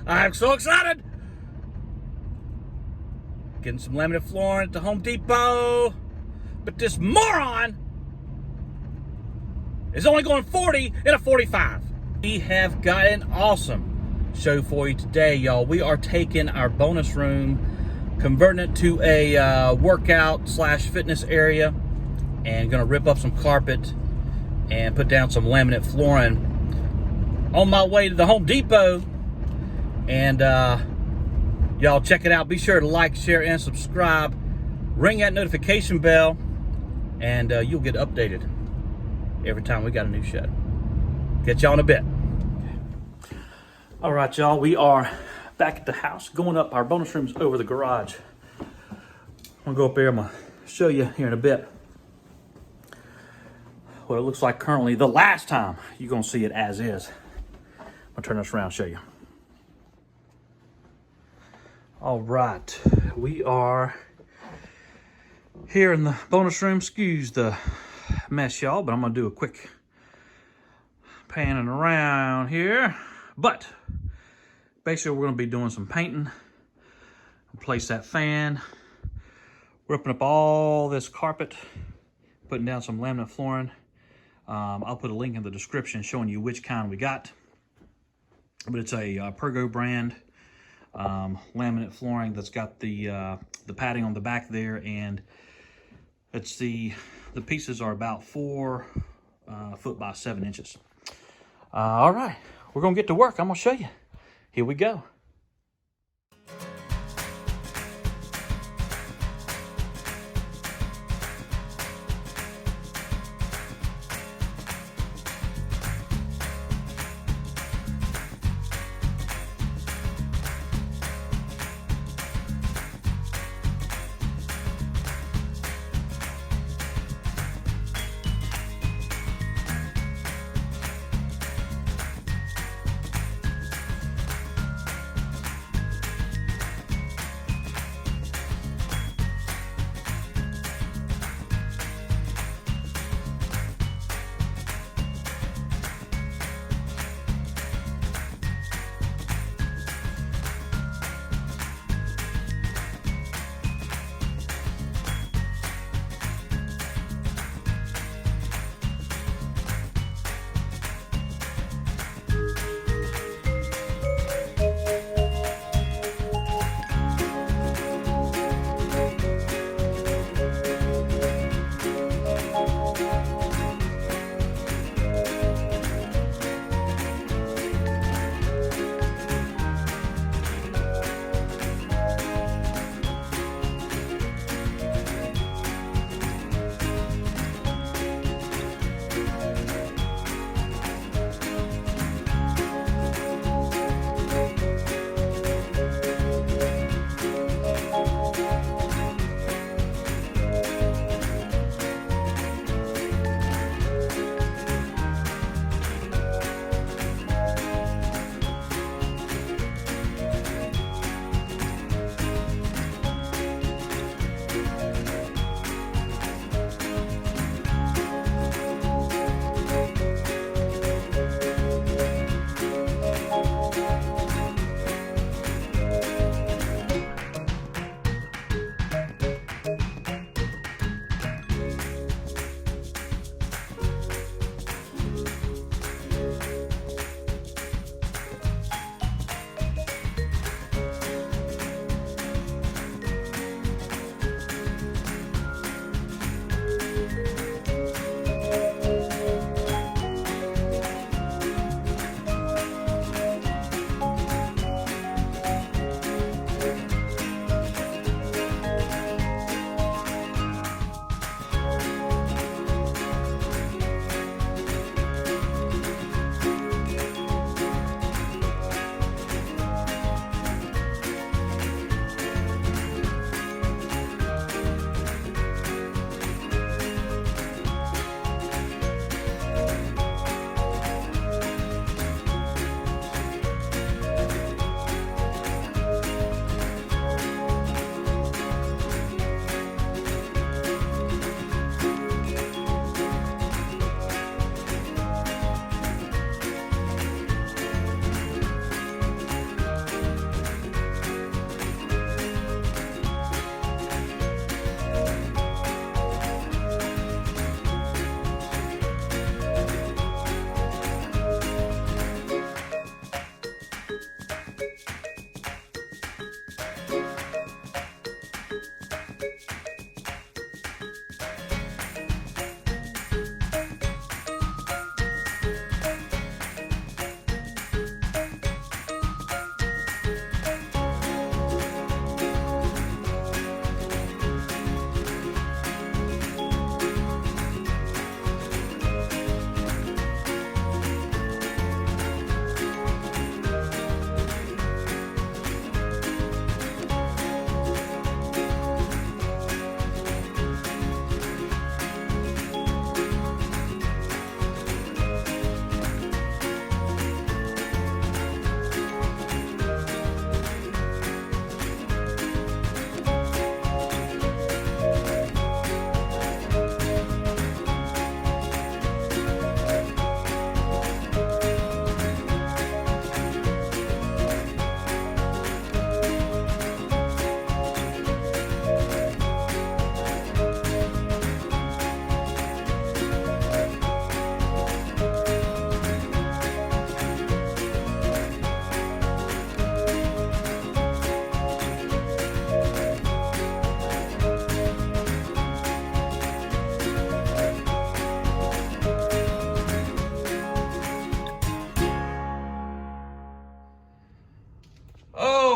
I'm so excited. Getting some laminate flooring at the Home Depot. But this moron is only going 40 in a 45. We have got an awesome show for you today, y'all. We are taking our bonus room, converting it to a workout slash fitness area, and gonna rip up some carpet and put down some laminate flooring. On my way to the Home Depot, and y'all check it out. Be sure to like, share, and subscribe. Ring that notification bell, and you'll get updated every time we got a new show. Catch y'all in a bit. All right, y'all, we are back at the house, going up. Our bonus room's over the garage. I'm gonna go up there. I'm gonna show you here in a bit what it looks like currently. The last time you're gonna see it as is. I'll turn this around and show you. All right, we are here in the bonus room. Excuse the mess, y'all, but I'm gonna do a quick panning around here. But basically, we're gonna be doing some painting. Replace that fan, ripping up all this carpet, putting down some laminate flooring. I'll put a link in the description showing you which kind we got. But it's a Pergo brand laminate flooring that's got the padding on the back there, and it's the pieces are about 4 foot by 7 inches. All right, we're gonna get to work. I'm gonna show you. Here we go.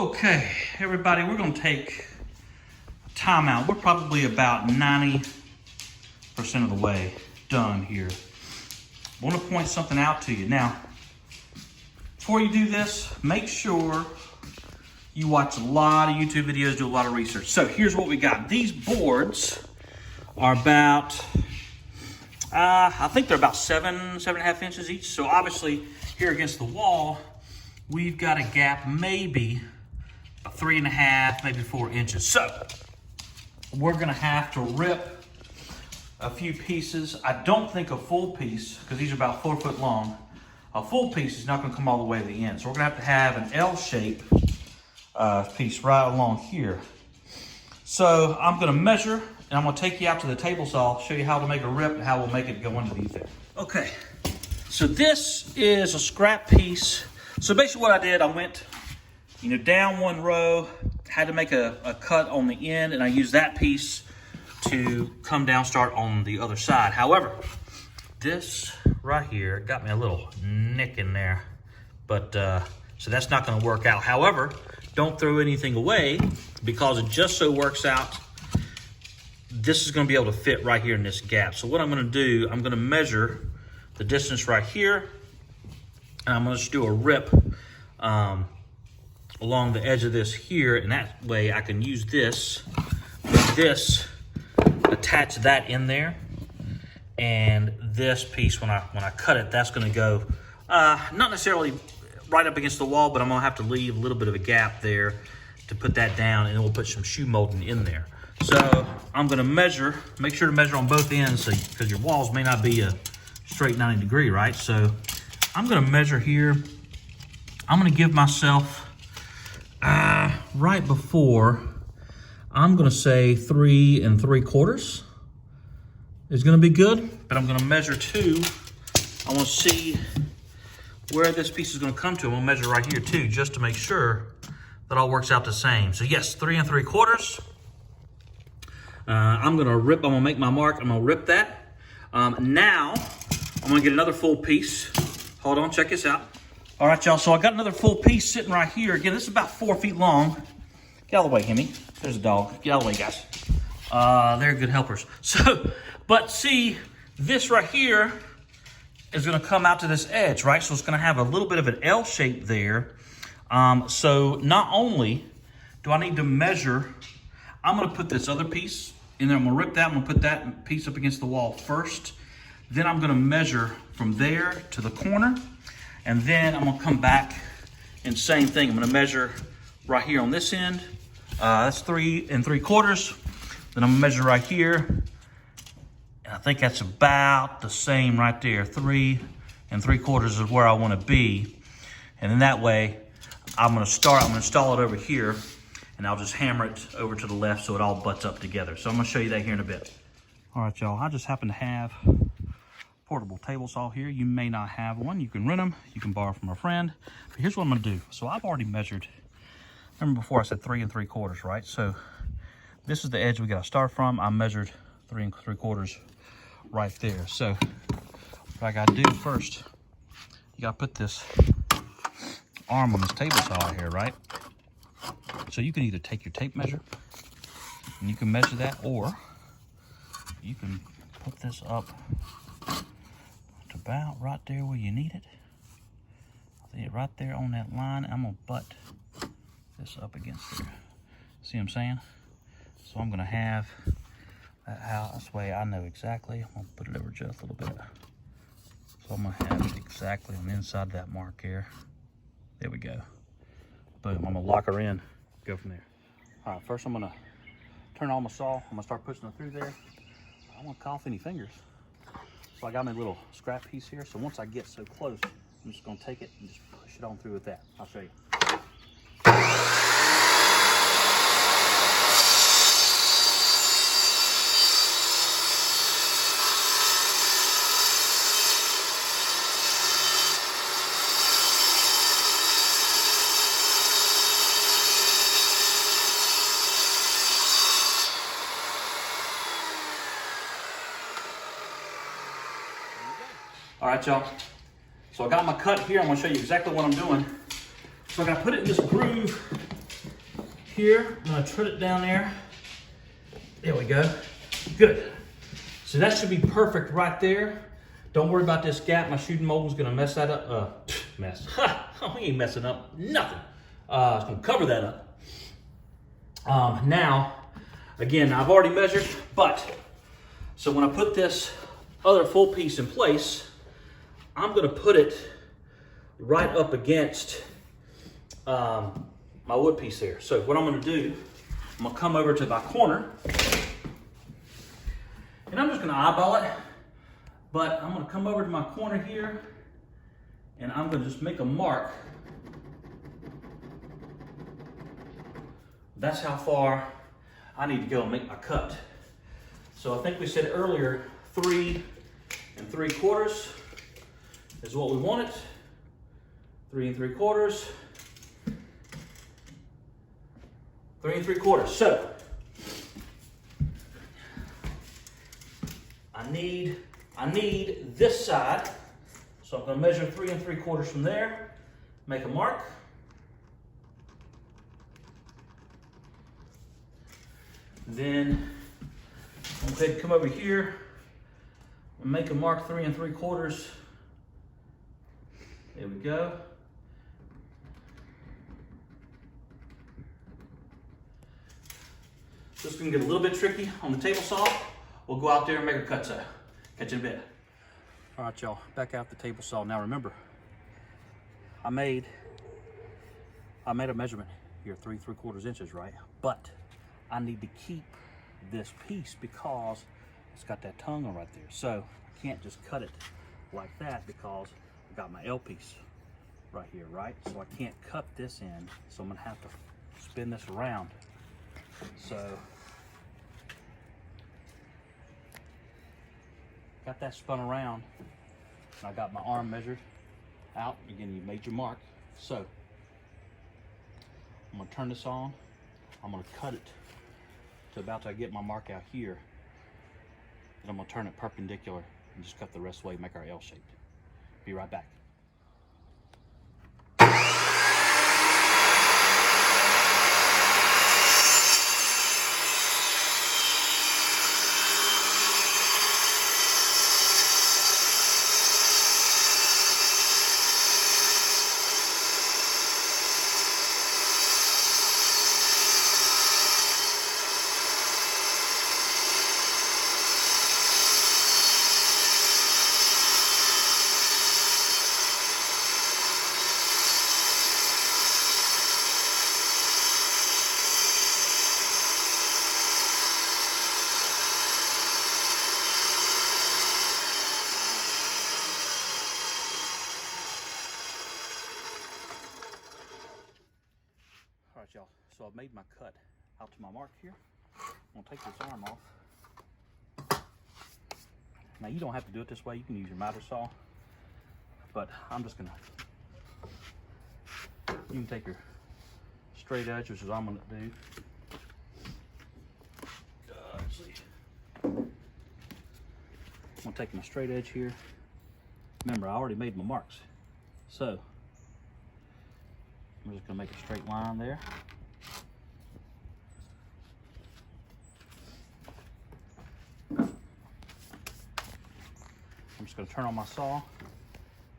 Okay, everybody, we're gonna take a timeout. We're probably about 90% of the way done here. I wanna point something out to you. Now, before you do this, make sure you watch a lot of YouTube videos, do a lot of research. So here's what we got. These boards are about, I think they're about 7.5 inches each. So obviously here against the wall, we've got a gap maybe about 3.5, maybe 4 inches. So we're gonna have to rip a few pieces. I don't think a full piece, because these are about 4 foot long, a full piece is not gonna come all the way to the end. So we're gonna have an L shape piece right along here. So I'm gonna measure, and I'm gonna take you out to the table saw, show you how to make a rip and how we'll make it go underneath there. Okay, so this is a scrap piece. So basically what I did, I went, down one row, had to make a cut on the end, and I used that piece to come down, start on the other side. However, this right here got me a little nick in there, but so that's not gonna work out. However, don't throw anything away, because it just so works out this is gonna be able to fit right here in this gap. So what I'm gonna do, I'm gonna measure the distance right here, and I'm gonna just do a rip along the edge of this here, and that way I can use this, attach that in there, and this piece, when I cut it, that's gonna go, not necessarily right up against the wall, but I'm gonna have to leave a little bit of a gap there to put that down, and then we'll put some shoe molding in there. So I'm gonna measure, make sure to measure on both ends, because your walls may not be a straight 90 degree, right? So I'm gonna measure here. I'm gonna give myself, right before, I'm gonna say 3 3/4 is gonna be good, but I'm gonna measure 2. I wanna see where this piece is gonna come to. I'm gonna measure right here too, just to make sure that all works out the same. So yes, 3 3/4. I'm gonna rip, I'm gonna make my mark, I'm gonna rip that. Now, I'm gonna get another full piece. Hold on, check this out. All right, y'all, so I got another full piece sitting right here. Again, this is about 4 feet long. Get out of the way, Hemi. There's a dog. Get out of the way, guys. They're good helpers. So, but see, this right here is gonna come out to this edge, right? So it's gonna have a little bit of an L shape there. So not only do I need to measure, I'm gonna put this other piece in there. I'm gonna rip that, I'm gonna put that piece up against the wall first. Then I'm gonna measure from there to the corner. And then I'm gonna come back and same thing. I'm gonna measure right here on this end. That's 3 3/4. Then I'm gonna measure right here. And I think that's about the same right there. 3 3/4 is where I wanna be. And then that way, I'm gonna install it over here, and I'll just hammer it over to the left so it all butts up together. So I'm gonna show you that here in a bit. All right, y'all, I just happen to have portable table saw here. You may not have one. You can rent them. You can borrow from a friend. But here's what I'm gonna do. So I've already measured. Remember before I said 3 3/4, right? So this is the edge we gotta start from. I measured 3 3/4 right there. So what I gotta do first, you gotta put this arm on this table saw here, right? So you can either take your tape measure and you can measure that, or you can put this up about right there where you need it. I see it right there on that line. I'm gonna butt this up against there. See what I'm saying? So I'm gonna have that out. This way I know exactly. I'm gonna put it over just a little bit. So I'm gonna have it exactly on the inside of that mark here. There we go. Boom, I'm gonna lock her in, go from there. All right, first I'm gonna turn on my saw. I'm gonna start pushing it through there. I don't wanna cough any fingers. So I got my little scrap piece here. So once I get so close, I'm just gonna take it and just push it on through with that. I'll show you. All right, y'all. So I got my cut here. I'm gonna show you exactly what I'm doing. So I gotta put it in this groove here. I'm gonna tread it down there. There we go. Good. So that should be perfect right there. Don't worry about this gap. My shooting molding's gonna mess that up. Mess. We ain't messing up nothing. It's gonna cover that up. Now, again, I've already measured, but so when I put this other full piece in place, I'm gonna put it right up against my wood piece there. So what I'm gonna do, I'm gonna come over to my corner, and I'm just gonna eyeball it, but I'm gonna come over to my corner here, and I'm gonna just make a mark. That's how far I need to go and make my cut. So I think we said earlier, 3 3/4 is what we wanted. 3 3/4. 3 3/4. So I need this side. So I'm going to measure 3 3/4 from there. Make a mark. Then I'm going to come over here and make a mark 3 3/4. There we go. This is going to get a little bit tricky on the table saw. We'll go out there and make a cut. So catch you in a bit. All right, y'all, back out the table saw. Now remember, I made a measurement here, 3 3/4 inches, right? But I need to keep this piece because it's got that tongue on right there. So I can't just cut it like that because I got my L piece right here, right? So I can't cut this in. So I'm gonna have to spin this around. So got that spun around. I got my arm measured out. Again, you made your mark. So I'm gonna turn this on. I'm gonna cut it to about till I get my mark out here. Then I'm gonna turn it perpendicular and just cut the rest of the way, make our L shape. Be right back. Y'all, so I've made my cut out to my mark here. I'm gonna take this arm off. Now you don't have to do it this way. You can use your miter saw, but I'm just gonna. You can take your straight edge, which is what I'm gonna do. Let's see. I'm gonna take my straight edge here. Remember, I already made my marks, so I'm just gonna make a straight line there. I'm just gonna turn on my saw.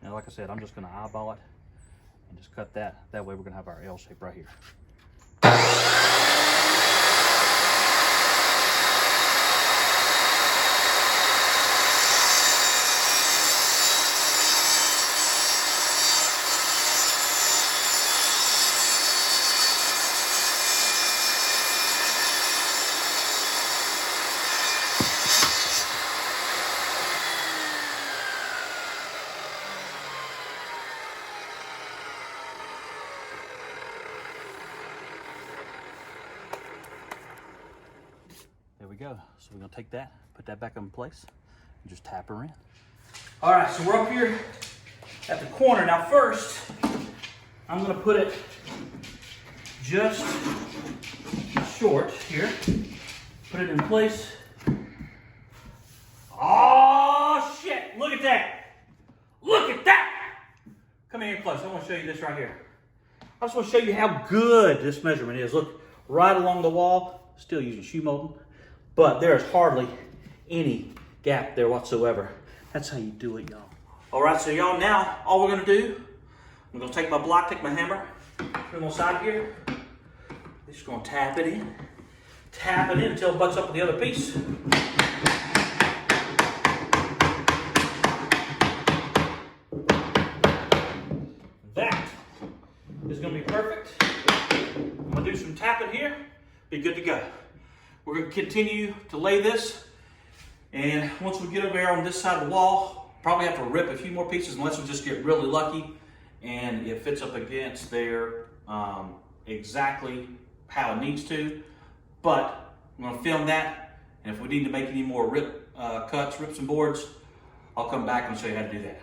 And like I said, I'm just gonna eyeball it and just cut that. That way we're gonna have our L shape right here. There we go. So we're gonna take that, put that back in place, and just tap her in. All right, so we're up here at the corner. Now first, I'm gonna put it just short here. Put it in place. Oh shit, look at that. Look at that. Come in here close, I wanna show you this right here. I just wanna show you how good this measurement is. Look, right along the wall, still using shoe molding, but there's hardly any gap there whatsoever. That's how you do it, y'all. All right, so y'all, now all we're gonna do, I'm gonna take my block, take my hammer, put it on the side here. Just gonna tap it in until it butts up with the other piece. That is gonna be perfect. I'm gonna do some tapping here, be good to go. We're gonna continue to lay this, and once we get over here on this side of the wall, probably have to rip a few more pieces unless we just get really lucky and it fits up against there exactly how it needs to. But I'm gonna film that, and if we need to make any more cuts, rips and boards, I'll come back and show you how to do that.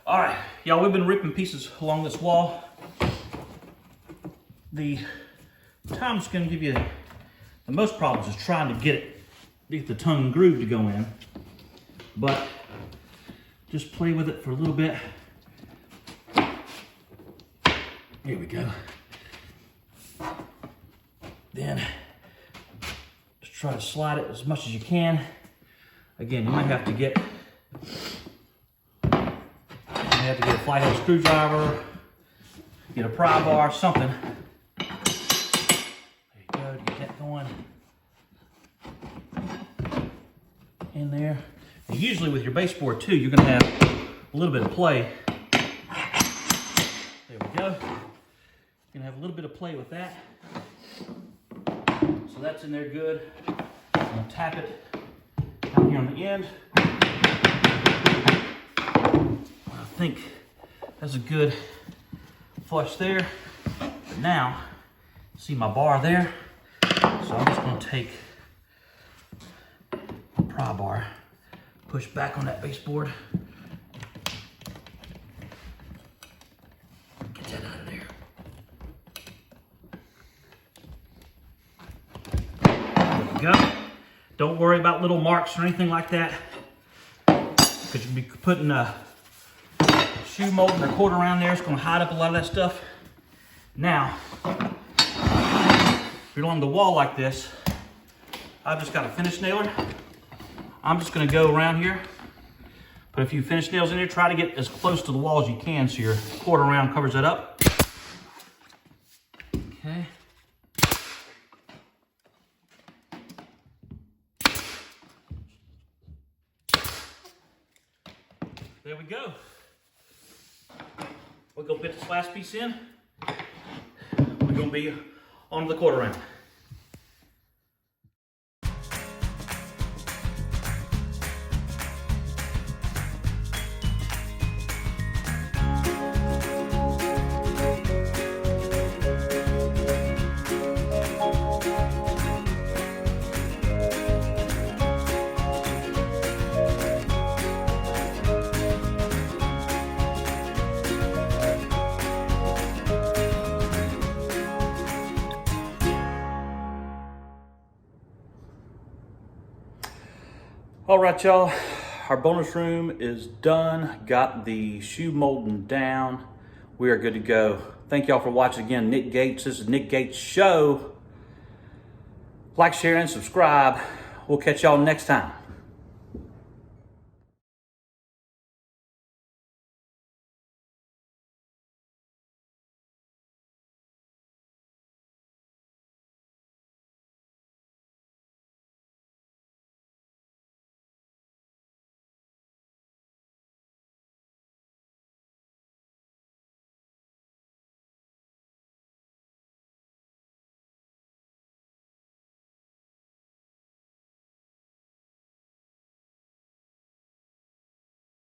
All right, y'all, we've been ripping pieces along this wall. The time's gonna give you the most problems is trying to get the tongue and groove to go in, but just play with it for a little bit. Here we go. Then just try to slide it as much as you can. Again, you might have to get a flathead screwdriver, get a pry bar, something. There you go, to get that going in there. And usually with your baseboard too, you're gonna have a little bit of play. There we go. You're gonna have a little bit of play with that. So that's in there good. I'm gonna tap it down here on the end. I think that's a good flush there. But now, see my bar there? So I'm just gonna take my pry bar, push back on that baseboard. Get that out of there. There we go. Don't worry about little marks or anything like that, because you'll be putting shoe molding or cord around there. It's going to hide up a lot of that stuff. Now, if you're along the wall like this, I've just got a finish nailer. I'm just going to go around here, put a few finish nails in there, try to get as close to the wall as you can so your cord around covers it up. Okay. There we go. We're gonna put this last piece in. We're gonna be on the quarter round. All right, y'all, our bonus room is done. Got the shoe molding down. We are good to go. Thank y'all for watching again. Nick Gates, this is Nick Gates Show. Like, share, and subscribe. We'll catch y'all next time.